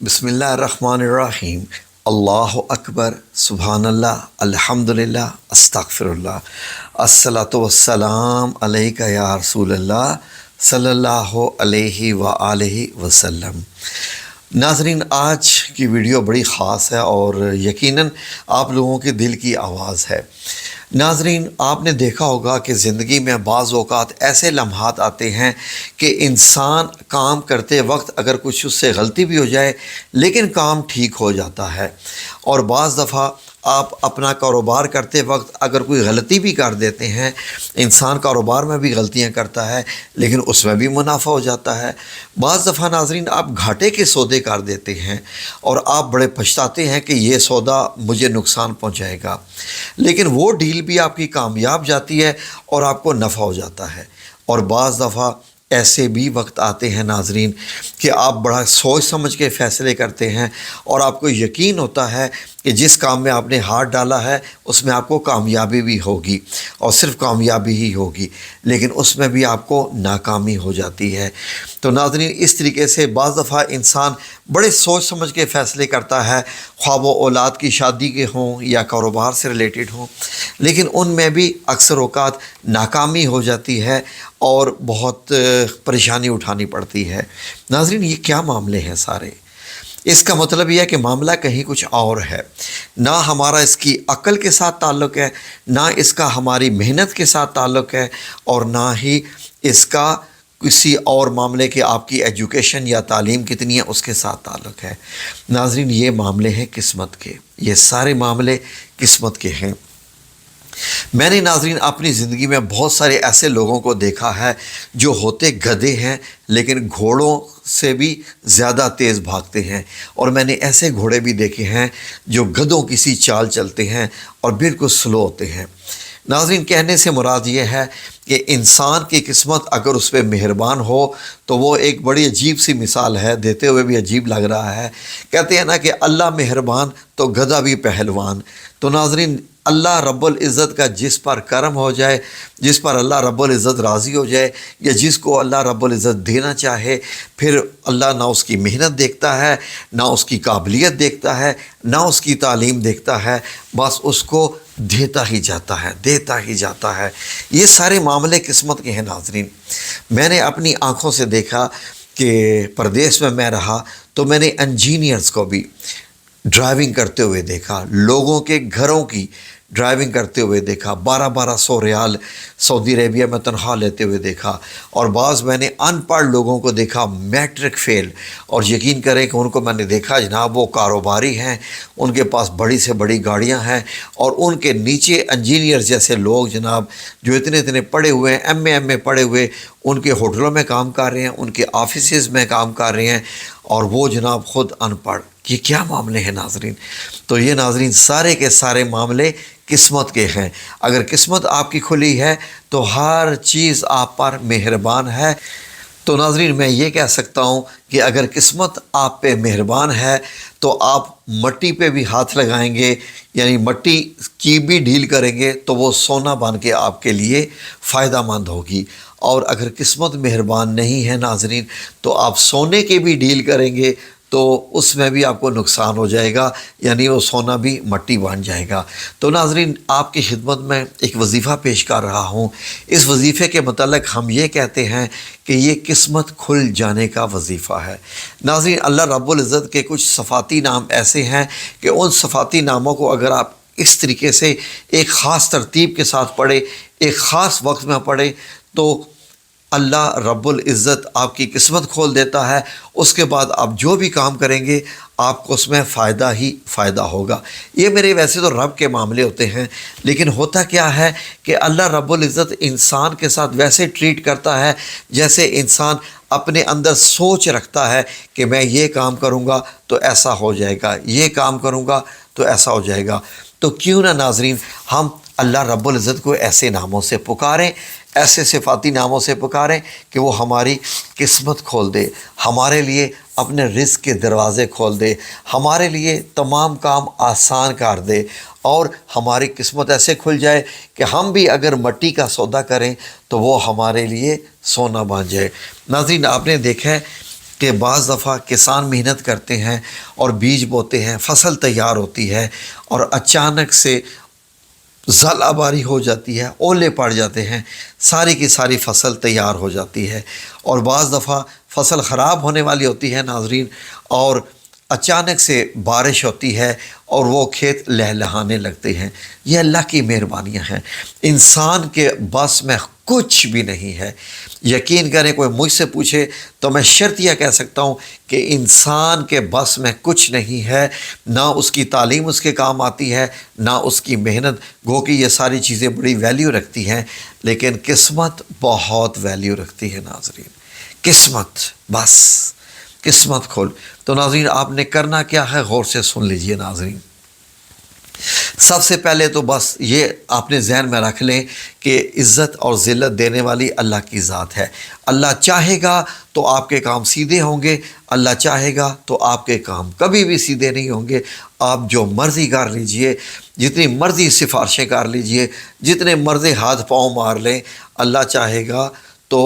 बिस्मिल्लाहिर्रहमानिर्रहीम। अल्लाहु अकबर, सुबहान अल्लाह, अल्हम्दुलिल्लाह, अस्तगफिरुल्लाह, अस्सलातु वस्सलाम अलैका या रसूलल्लाह सल्लल्लाहु अलैहि व आलिहि वसल्लम। नाज़रीन, आज की वीडियो बड़ी ख़ास है और यकीनन आप लोगों के दिल की आवाज़ है। नाज़रीन, आपने देखा होगा कि ज़िंदगी में बाज़ औक़ात ऐसे लम्हात आते हैं कि इंसान काम करते वक्त अगर कुछ उससे गलती भी हो जाए लेकिन काम ठीक हो जाता है, और बाज़ दफ़ा आप अपना कारोबार करते वक्त अगर कोई गलती भी कर देते हैं, इंसान कारोबार में भी गलतियां करता है लेकिन उसमें भी मुनाफा हो जाता है। बाज़ दफ़ा नाज़रीन आप घाटे के सौदे कर देते हैं और आप बड़े पछताते हैं कि ये सौदा मुझे नुकसान पहुंचाएगा, लेकिन वो डील भी आपकी कामयाब जाती है और आपको नफ़ा हो जाता है। और बाज़ दफ़ा ऐसे भी वक्त आते हैं नाज़रीन कि आप बड़ा सोच समझ के फ़ैसले करते हैं और आपको यकीन होता है कि जिस काम में आपने हाथ डाला है उसमें आपको कामयाबी भी होगी और सिर्फ कामयाबी ही होगी, लेकिन उसमें भी आपको नाकामी हो जाती है। तो नाज़रीन, इस तरीके से बाज़ दफ़ा इंसान बड़े सोच समझ के फ़ैसले करता है, ख्वाह वो औलाद की शादी के हों या कारोबार से रिलेटेड हों, लेकिन उनमें भी अक्सर औक़ात नाकामी हो जाती है और बहुत परेशानी उठानी पड़ती है। नाज़रीन, ये क्या मामले हैं सारे? इसका मतलब यह है कि मामला कहीं कुछ और है। ना हमारा इसकी अक्ल के साथ ताल्लुक़ है, ना इसका हमारी मेहनत के साथ ताल्लुक़ है, और ना ही इसका किसी और मामले के आपकी एजुकेशन या तालीम कितनी है उसके साथ ताल्लुक़ है। नाज़रीन, ये मामले हैं किस्मत के, ये सारे मामले किस्मत के हैं। मैंने नाज़रीन अपनी ज़िंदगी में बहुत सारे ऐसे लोगों को देखा है जो होते गधे हैं लेकिन घोड़ों से भी ज़्यादा तेज़ भागते हैं, और मैंने ऐसे घोड़े भी देखे हैं जो गधों की सी चाल चलते हैं और बिल्कुल स्लो होते हैं। नाज़रीन, कहने से मुराद ये है कि इंसान की किस्मत अगर उस पर मेहरबान हो तो वो एक बड़ी अजीब सी मिसाल है, देते हुए भी अजीब लग रहा है। कहते हैं ना कि अल्लाह मेहरबान तो गधा भी पहलवान। तो नाज़रीन, अल्लाह रब्बुल इज़्ज़त का जिस पर करम हो जाए, जिस पर अल्लाह रब्बुल इज़्ज़त राज़ी हो जाए, या जिसको अल्लाह रब्बुल इज़्ज़त देना चाहे, फिर अल्लाह ना उसकी मेहनत देखता है, ना उसकी काबिलियत देखता है, ना उसकी तालीम देखता है, बस उसको देता ही जाता है, देता ही जाता है। ये सारे मामले किस्मत के हैं नाज़रीन। मैंने अपनी आँखों से देखा कि प्रदेश में मैं रहा तो मैंने इंजीनियर्स को भी ड्राइविंग करते हुए देखा, लोगों के घरों की ड्राइविंग करते हुए देखा, 1200 रियाल सऊदी अरेबिया में तनख्वाह लेते हुए देखा, और बाज़ मैंने अनपढ़ लोगों को देखा मैट्रिक फ़ेल, और यकीन करें कि उनको मैंने देखा जनाब वो कारोबारी हैं, उनके पास बड़ी से बड़ी गाड़ियां हैं, और उनके नीचे इंजीनियर जैसे लोग जनाब जो इतने इतने पढ़े हुए हैं, एमए पढ़े हुए, उनके होटलों में काम कर रहे हैं, उनके ऑफिसेज़ में काम कर रहे हैं, और वो जनाब ख़ुद अनपढ़। ये क्या मामले हैं नाज़रीन? तो ये नाज़रीन सारे के सारे मामले किस्मत के हैं। अगर किस्मत आपकी खुली है तो हर चीज़ आप पर मेहरबान है। तो नाज़रीन, मैं ये कह सकता हूँ कि अगर किस्मत आप पे मेहरबान है तो आप मट्टी पे भी हाथ लगाएंगे, यानी मट्टी की भी डील करेंगे तो वो सोना बन के आपके लिए फ़ायदा मंद होगी। और अगर किस्मत मेहरबान नहीं है नाज़रीन, तो आप सोने की भी डील करेंगे तो उसमें भी आपको नुकसान हो जाएगा, यानी वो सोना भी मट्टी बन जाएगा। तो नाज़रीन, आपकी खिदमत में एक वजीफ़ा पेश कर रहा हूँ। इस वजीफ़े के मतलब हम ये कहते हैं कि ये किस्मत खुल जाने का वजीफ़ा है। नाज़रीन, अल्लाह रब्बुल इज़्ज़त के कुछ सफ़ाती नाम ऐसे हैं कि उन सफ़ाती नामों को अगर आप इस तरीके से एक ख़ास तरतीब के साथ पढ़े, एक ख़ास वक्त में पढ़े, तो अल्लाह रब्बुल इज़्ज़त आपकी किस्मत खोल देता है। उसके बाद आप जो भी काम करेंगे आपको उसमें फ़ायदा ही फ़ायदा होगा। ये मेरे वैसे तो रब के मामले होते हैं, लेकिन होता क्या है कि अल्लाह रब्बुल इज़्ज़त इंसान के साथ वैसे ट्रीट करता है जैसे इंसान अपने अंदर सोच रखता है कि मैं ये काम करूँगा तो ऐसा हो जाएगा, ये काम करूँगा तो ऐसा हो जाएगा। तो क्यों ना नाज़रीन हम अल्लाह रब्बुल इज़्ज़त को ऐसे नामों से पुकारें, ऐसे सिफाती नामों से पुकारें कि वो हमारी किस्मत खोल दे, हमारे लिए अपने रिज़्क़ के दरवाज़े खोल दे, हमारे लिए तमाम काम आसान कर दे, और हमारी किस्मत ऐसे खुल जाए कि हम भी अगर मट्टी का सौदा करें तो वो हमारे लिए सोना बन जाए। नाज़रीन, आपने देखा है کہ بعض دفعہ کسان محنت کرتے ہیں اور بیج بوتے ہیں، فصل تیار ہوتی ہے اور اچانک سے ژالہ باری ہو جاتی ہے، اولے پڑ جاتے ہیں، ساری کی ساری فصل تیار ہو جاتی ہے۔ اور بعض دفعہ فصل خراب ہونے والی ہوتی ہے ناظرین، اور اچانک سے بارش ہوتی ہے اور وہ کھیت لہلہانے لگتے ہیں۔ یہ اللہ کی مہربانیاں ہیں، انسان کے بس میں کچھ بھی نہیں ہے۔ یقین کریں، کوئی مجھ سے پوچھے تو میں شرط یہ کہہ سکتا ہوں کہ انسان کے بس میں کچھ نہیں ہے، نہ اس کی تعلیم اس کے کام آتی ہے، نہ اس کی محنت، گو کہ یہ ساری چیزیں بڑی ویلیو رکھتی ہیں، لیکن قسمت بہت ویلیو رکھتی ہے ناظرین۔ قسمت، بس قسمت کھول۔ تو ناظرین آپ نے کرنا کیا ہے، غور سے سن لیجئے ناظرین۔ سب سے پہلے تو بس یہ آپ نے ذہن میں رکھ لیں کہ عزت اور ذلت دینے والی اللہ کی ذات ہے۔ اللہ چاہے گا تو آپ کے کام سیدھے ہوں گے، اللہ چاہے گا تو آپ کے کام کبھی بھی سیدھے نہیں ہوں گے۔ آپ جو مرضی کر لیجئے، جتنی مرضی سفارشیں کر لیجئے، جتنے مرضی ہاتھ پاؤں مار لیں، اللہ چاہے گا تو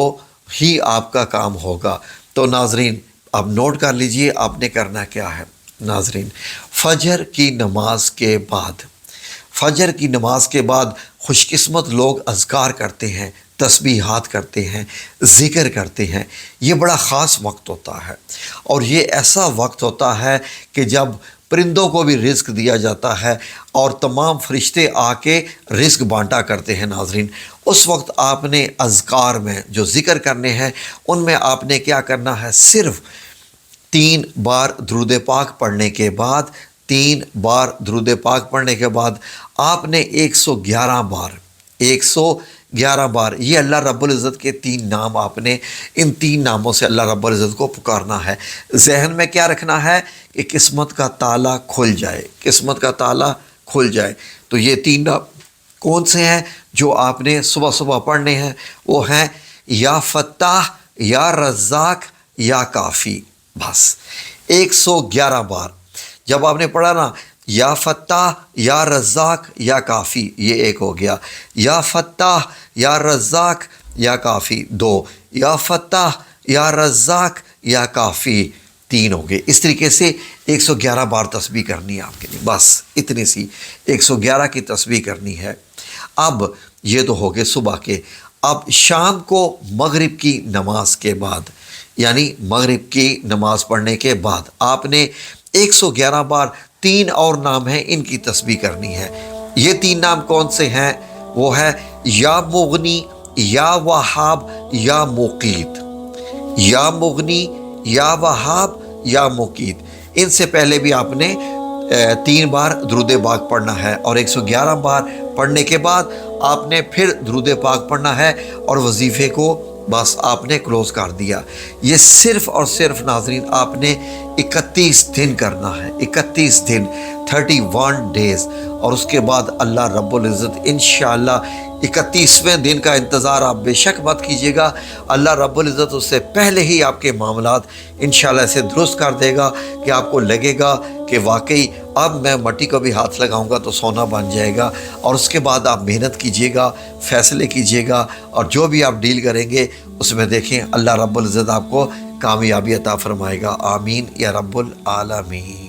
ہی آپ کا کام ہوگا۔ تو ناظرین اب نوٹ کر لیجئے آپ نے کرنا کیا ہے۔ ناظرین فجر کی نماز کے بعد، فجر کی نماز کے بعد خوش قسمت لوگ اذکار کرتے ہیں، تسبیحات کرتے ہیں، ذکر کرتے ہیں۔ یہ بڑا خاص وقت ہوتا ہے، اور یہ ایسا وقت ہوتا ہے کہ جب پرندوں کو بھی رزق دیا جاتا ہے اور تمام فرشتے آ کے رزق بانٹا کرتے ہیں ناظرین۔ اس وقت آپ نے اذکار میں جو ذکر کرنے ہیں، ان میں آپ نے کیا کرنا ہے، صرف 3 بار درود پاک پڑھنے کے بعد، 3 بار درود پاک پڑھنے کے بعد آپ نے 111 بار یہ اللہ رب العزت کے 3 نام، آپ نے ان 3 ناموں سے اللہ رب العزت کو پکارنا ہے۔ ذہن میں کیا رکھنا ہے کہ قسمت کا تالا کھل جائے، قسمت کا تالا کھل جائے۔ تو یہ 3 نام کون سے ہیں جو آپ نے صبح صبح پڑھنے ہیں؟ وہ ہیں یا فتاح، یا رزاق، یا کافی۔ بس 111 بار جب آپ نے پڑھا نا، یا فتاح، یا رزاق، یا کافی، یہ ایک ہو گیا۔ یا فتاح، یا رزاق، یا کافی 2، یا فتاح، یا رزاق، یا کافی 3 ہو گئے۔ اس طریقے سے 111 بار تسبیح کرنی ہے آپ کے لیے، بس اتنی سی 111 کی تسبیح کرنی ہے۔ اب یہ تو ہو گئے صبح کے۔ اب شام کو مغرب کی نماز کے بعد، یعنی مغرب کی نماز پڑھنے کے بعد آپ نے 111 بار 3 اور نام ہیں، ان کی تسبیح کرنی ہے۔ یہ 3 نام کون سے ہیں؟ وہ ہے یا مغنی، یا وہاب، یا مقیت۔ یا مغنی، یا وہاب، یا مقیت۔ ان سے پہلے بھی آپ نے 3 بار درود پاک پڑھنا ہے، اور 111 بار پڑھنے کے بعد آپ نے پھر درود پاک پڑھنا ہے، اور وظیفے کو بس آپ نے کلوز کر دیا۔ یہ صرف اور صرف ناظرین آپ نے 31 دن کرنا ہے، 31 دن، 31 ڈیز۔ اور اس کے بعد اللہ رب العزت انشاءاللہ 31ویں دن کا انتظار آپ بے شک مت کیجیے گا، اللہ رب العزت اس سے پہلے ہی آپ کے معاملات انشاءاللہ ایسے درست کر دے گا کہ آپ کو لگے گا کہ واقعی اب میں مٹی کو بھی ہاتھ لگاؤں گا تو سونا بن جائے گا۔ اور اس کے بعد آپ محنت کیجیے گا، فیصلے کیجیے گا، اور جو بھی آپ ڈیل کریں گے اس میں دیکھیں اللہ رب العزت آپ کو کامیابی عطا فرمائے گا۔ آمین یا رب العالمین۔